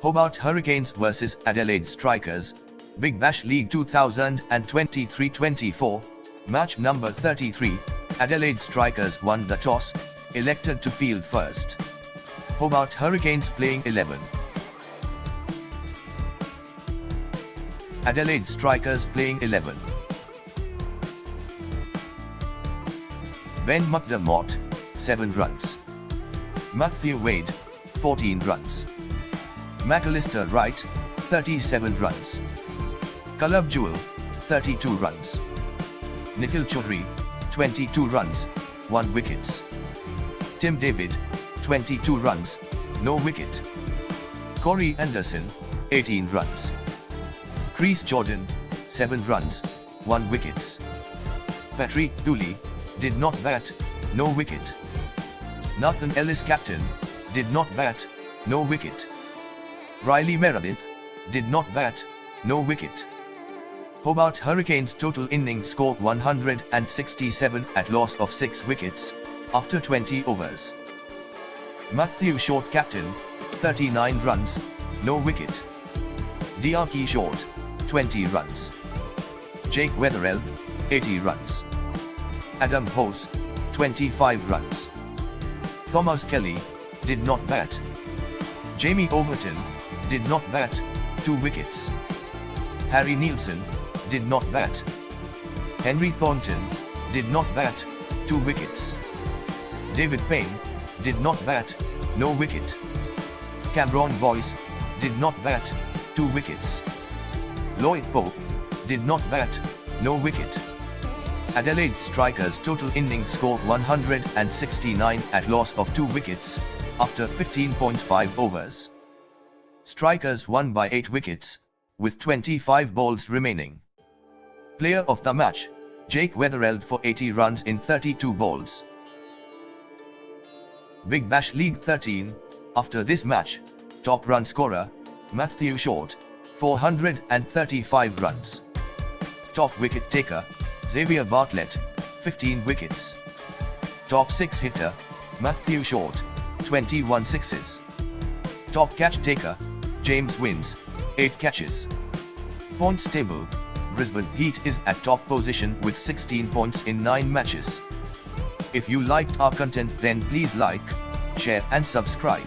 Hobart Hurricanes vs Adelaide Strikers, Big Bash League 2023-24, match number 33, Adelaide Strikers won the toss, elected to field first. Hobart Hurricanes playing 11. Adelaide Strikers playing 11. Ben McDermott, 7 runs. Matthew Wade, 14 runs. McAllister Wright, 37 runs. Kalab Jewel, 32 runs. Nikhil Chaudhary, 22 runs, 1 wickets. Tim David, 22 runs, no wicket. Corey Anderson, 18 runs. Chris Jordan, 7 runs, 1 wickets. Patrick Dooley, did not bat, no wicket. Nathan Ellis captain, did not bat, no wicket. Riley Meredith, did not bat, no wicket. Hobart Hurricanes total innings score 167 at loss of 6 wickets, after 20 overs. Matthew Short captain, 39 runs, no wicket. Diaki Short, 20 runs. Jake Weatherell, 80 runs. Adam Hose, 25 runs. Thomas Kelly, did not bat. Jamie Overton, did not bat, 2 wickets. Harry Nielsen, did not bat. Henry Thornton, did not bat, 2 wickets. David Payne, did not bat, no wicket. Cameron Boyce, did not bat, 2 wickets. Lloyd Pope, did not bat, no wicket. Adelaide Strikers total innings score 169 at loss of 2 wickets, after 15.5 overs. Strikers won by 8 wickets, with 25 balls remaining. Player of the match, Jake Weatherell for 80 runs in 32 balls. Big Bash League 13, after this match, top run scorer, Matthew Short, 435 runs. Top wicket taker, Xavier Bartlett, 15 wickets. Top 6 hitter, Matthew Short, 21 sixes. Top catch taker, James Wins, 8 catches. Points table, Brisbane Heat is at top position with 16 points in 9 matches. If you liked our content, then please like, share and subscribe.